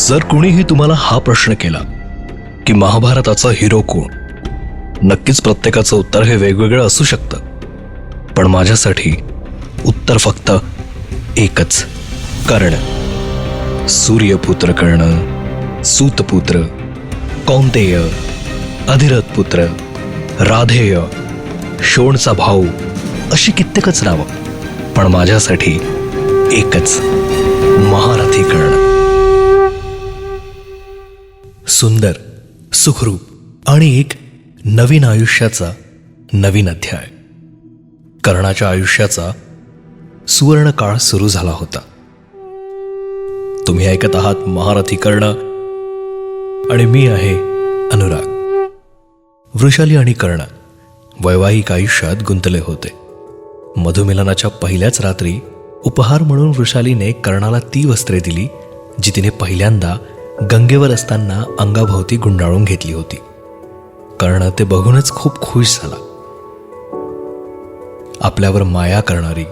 जर कुणीही तुम्हाला हा प्रश्न केला की महाभारताचा हिरो कोण, नक्कीच प्रत्येकाचं उत्तर हे वेगवेगळं असू शकतं, पण माझ्यासाठी उत्तर फक्त एकच, कर्ण. सूर्यपुत्र कर्ण, सूतपुत्र, कौंतेय, अधिरथ पुत्र, राधेय, शोणचा भाऊ, अशी कित्येकच नावं, पण माझ्यासाठी एकच, महारथी कर्ण. सुंदर, सुखरूप आणि एक नवीन आयुष्याचा नवीन अध्याय. कर्णाच्या आयुष्याचा सुवर्ण काळ सुरू झाला होता. तुम्ही ऐकत आहात महारथी कर्ण आणि मी आहे अनुराग. वृषाली आणि कर्ण वैवाहिक आयुष्यात गुंतले होते. मधुमिलनाच्या पहिल्याच रात्री उपहार म्हणून वृषालीने कर्णाला ती वस्त्रे दिली जी तिने पहिल्यांदा गंगेवर असताना अंगाभोवती गुंडाळून घेतली होती. कर्ण ते बघूनच खूप खुश झाला. आपल्यावर माया करणारी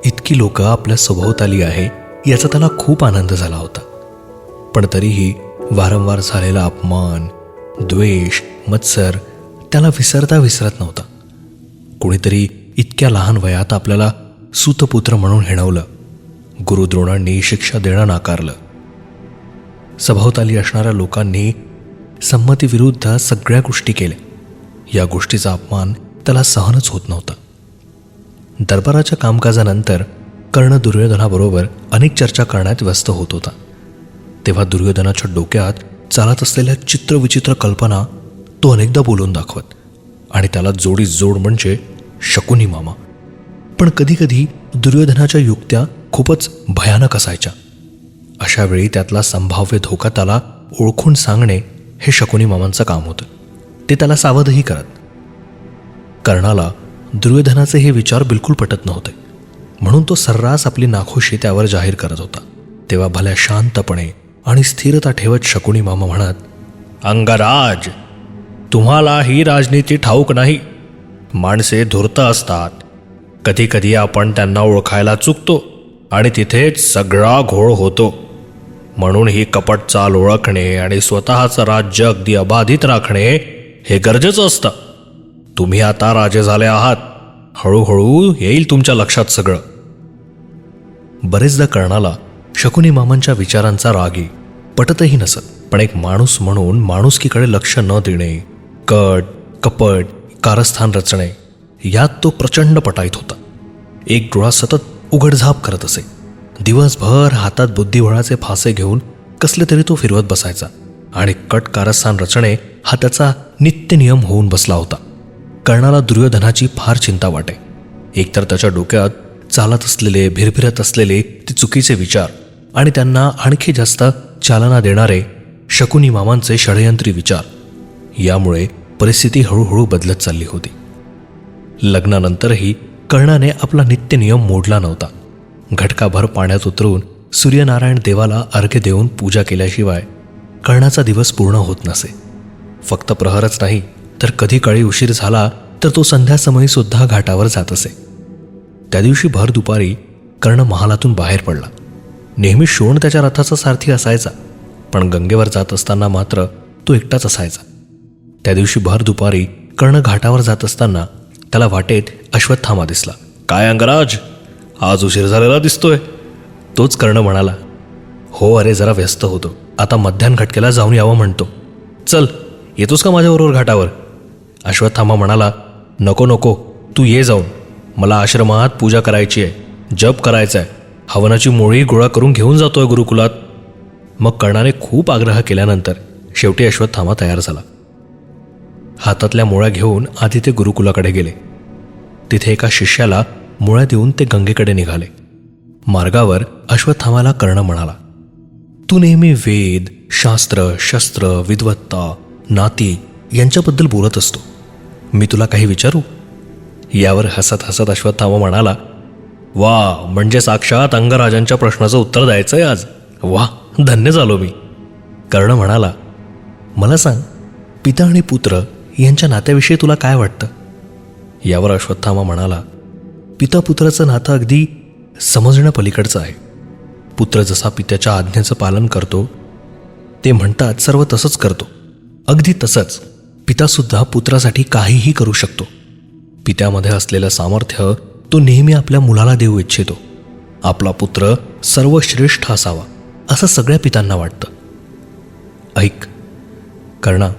इतकी लोक आपल्या सभोवताली आहे याचा त्याला खूप आनंद झाला होता. पण तरीही वारंवार झालेला अपमान, द्वेष, मत्सर त्याला विसरता विसरत नव्हता. कोणीतरी इतक्या लहान वयात आपल्याला सूतपुत्र म्हणून हिणवलं. गुरुद्रोणांनी शिक्षा देणं नाकारलं. सभोवताली असणाऱ्या लोकांनी संमतीविरुद्ध सगळ्या गोष्टी केल्या. या गोष्टीचा अपमान त्याला सहनच होत नव्हता. दरबाराच्या कामकाजानंतर कर्ण दुर्योधनाबरोबर अनेक चर्चा करण्यात व्यस्त होत होता. तेव्हा दुर्योधनाच्या डोक्यात चालत असलेल्या चित्रविचित्र कल्पना तो अनेकदा बोलून दाखवत आणि त्याला जोडी जोड म्हणजे शकुनी मामा. पण कधीकधी दुर्योधनाच्या युक्त्या खूपच भयानक असायच्या. अशा वेळी त्यातला संभाव्य धोका त्याला ओळखून सांगणे हे शकुनी मामांचं काम होतं. ते त्याला सावधही करत. कर्णाला दुर्योधनाचे हे विचार बिलकुल पटत नव्हते, म्हणून तो सर्रास आपली नाखुशी त्यावर जाहीर करत होता. तेव्हा भल्या शांतपणे आणि स्थिरता ठेवत शकुनी मामा म्हणत, अंगराज, तुम्हाला ही राजनीती ठाऊक नाही. माणसे धूर्त असतात. कधी कधी आपण त्यांना ओळखायला चुकतो आणि तिथेच सगळा घोळ होतो. म्हणून ही कपट चाल ओळखणे आणि स्वतःचं राज्य अगदी अबाधित राखणे हे गरजेचं असतं. तुम्ही आता राजे झाले आहात. हळूहळू येईल तुमच्या लक्षात सगळं. बरेचदा कर्णाला शकुनी मामांच्या विचारांचा रागी पटतही नसत, पण एक माणूस म्हणून माणुसकीकडे लक्ष न देणे, कट, कपट, कारस्थान रचणे यात तो प्रचंड पटाईत होता. एक डोळा सतत उघडझाप करत असे. दिवसभर हातात बुद्धिबळाचे फासे घेऊन कसले तरी तो फिरवत बसायचा आणि कट कारस्थान रचणे हा त्याचा नित्य नियम होऊन बसला होता. कर्णाला दुर्योधनाची फार चिंता वाटे. एकतर त्याच्या डोक्यात चालत असलेले, भिरभिरत असलेले ते चुकीचे विचार आणि त्यांना आणखी जास्त चालना देणारे शकुनी मामांचे षडयंत्री विचार. यामुळे परिस्थिती हळूहळू बदलत चालली होती. लग्नानंतरही कर्णाने आपला नित्य नियम मोडला नव्हता. घटकाभर पाण्यात उतरून सूर्यनारायण देवाला अर्घ्य देऊन पूजा केल्याशिवाय कर्णाचा दिवस पूर्ण होत नसे. फक्त प्रहरच नाही तर कधी काळी उशीर झाला तर तो संध्यासमयी सुद्धा घाटावर जात असे. त्या दिवशी भर दुपारी कर्ण महालातून बाहेर पडला. नेहमी शोण त्याच्या रथाचा सारथी असायचा, पण गंगेवर जात असताना मात्र तो एकटाच असायचा. त्या दिवशी भर दुपारी कर्ण घाटावर जात असताना त्याला वाटेत अश्वत्थामा दिसला. काय अंगराज, आज उशीर झालेला दिसतोय. तोच कर्ण म्हणाला, हो अरे, जरा व्यस्त होतो. आता मध्यान्ह घटकेला जाऊन यावं म्हणतो. चल, येतोस का माझ्याबरोबर घाटावर? अश्वत्थामा म्हणाला, नको नको, तू ये जाऊन. मला आश्रमात पूजा करायची आहे, जप करायचा आहे, हवनाची मोळी गोळा करून घेऊन जातोय गुरुकुलात. मग कर्णाने खूप आग्रह केल्यानंतर शेवटी अश्वत्थामा तयार झाला. हातातल्या मोळ्या घेऊन आधी ते गुरुकुलाकडे गेले. तिथे एका शिष्याला मोळ्या देऊन ते गंगेकडे निघाले. मार्गावर अश्वत्थामाला कर्ण म्हणाला, तू नेहमी वेद, शास्त्र, शस्त्र, विद्वत्ता, नाती यांच्याबद्दल बोलत असतो. मी तुला काही विचारू? यावर हसत हसत अश्वत्थामा म्हणाला, वा, म्हणजे साक्षात अंगराजांच्या प्रश्नाचं उत्तर द्यायचंय आज. वा, धन्य झालो मी. कर्ण म्हणाला, मला सांग, पिता आणि पुत्र यांच्या नात्याविषयी तुला काय वाटतं? यावर अश्वत्थामा म्हणाला, पिता पुत्राचं नातं अगदी समजण्यापलीकडचं आहे. पुत्र जसा पित्याच्या आज्ञेचं पालन करतो ते म्हणतात सर्व तसंच करतो. अगदी तसंच पितासुद्धा पुत्रासाठी काहीही करू शकतो. पित्यामध्ये असलेलं सामर्थ्य तो नेहमी आपल्या मुलाला देऊ इच्छितो. आपला पुत्र सर्वश्रेष्ठ असावा असं सगळ्या पितांना वाटतं. ऐक कर्णा,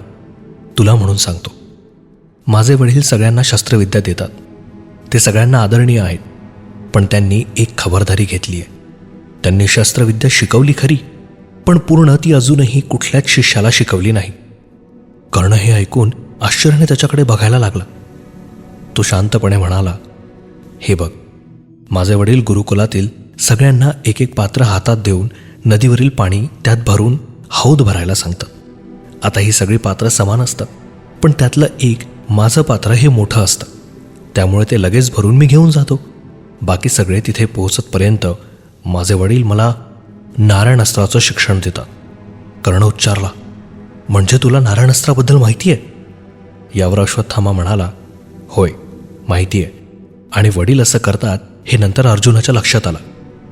तुला म्हणून सांगतो, माझे वडील सगळ्यांना शस्त्रविद्या देतात. ते सगळ्यांना आदरणीय आहेत. पण त्यांनी एक खबरदारी घेतली आहे. त्यांनी शस्त्रविद्या शिकवली खरी, पण पूर्ण ती अजूनही कुठल्याच शिष्याला शिकवली नाही. कर्ण हे ऐकून आश्चर्याने त्याच्याकडे बघायला लागला. तो शांतपणे म्हणाला, हे बघ, माझे वडील गुरुकुलातील सगळ्यांना एक एक पात्र हातात देऊन नदीवरील पाणी त्यात भरून हौद भरायला सांगतात. आता ही सगळी पात्र समान असतात, पण त्यातलं एक माझं पात्र हे मोठं असतं. त्यामुळे ते लगेच भरून मी घेऊन जातो. बाकी सगळे तिथे पोहोचतपर्यंत माझे वडील मला नारायणास्त्राचं शिक्षण देतात. कर्ण उच्चारला, म्हणजे तुला नारायणास्त्राबद्दल माहिती आहे? यावर अश्वत्थामा म्हणाला, होय, माहिती आहे. आणि वडील असं करतात हे नंतर अर्जुनाच्या लक्षात आलं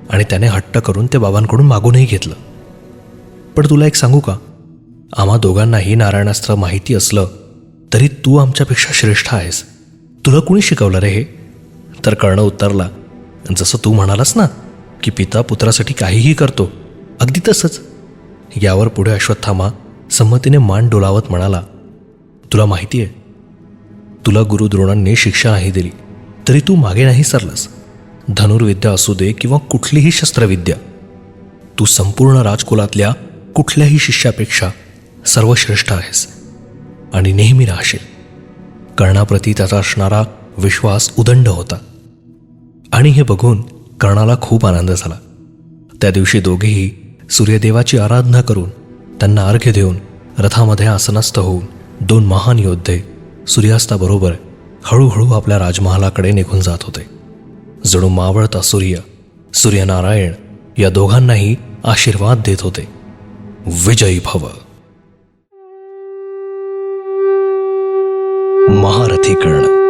आणि त्याने हट्ट करून ते बाबांकडून मागूनही घेतलं. पण तुला एक सांगू का, आम्हा दोघांनाही नारायणास्त्र माहिती असलं तरी तू आमच्यापेक्षा श्रेष्ठ आहेस. तुला कुणी शिकवलं रे हे? तर कर्ण उत्तरला, जसं तू म्हणालास ना की पिता पुत्रासाठी काहीही करतो, अगदी तसंच. यावर पुढे अश्वत्थामा संमतीने मान डोलावत म्हणाला, तुला माहिती आहे, तुला गुरु द्रोणांनी शिक्षा नाही दिली तरी तू मागे नाही सरलास. धनुर्विद्या असू दे किंवा कुठलीही शस्त्रविद्या, तू संपूर्ण राजकुलातल्या कुठल्याही शिष्यापेक्षा सर्वश्रेष्ठ आहेस आणि नेहमी राहशील. कर्णाप्रती त्याचा असणारा विश्वास उदंड होता आणि हे बघून कर्णाला खूप आनंद झाला. त्या दिवशी दोघेही सूर्यदेवाची आराधना करून त्यांना अर्घ्य देऊन रथामध्ये आसनस्थ होऊन दोन महान योद्धे सूर्यास्ताबरोबर हळूहळू आपल्या राजमहालाकडे निघून जात होते. जणू मावळता सूर्यनारायण या दोघांनाही आशीर्वाद देत होते. विजयी भव. महारथी कर्ण.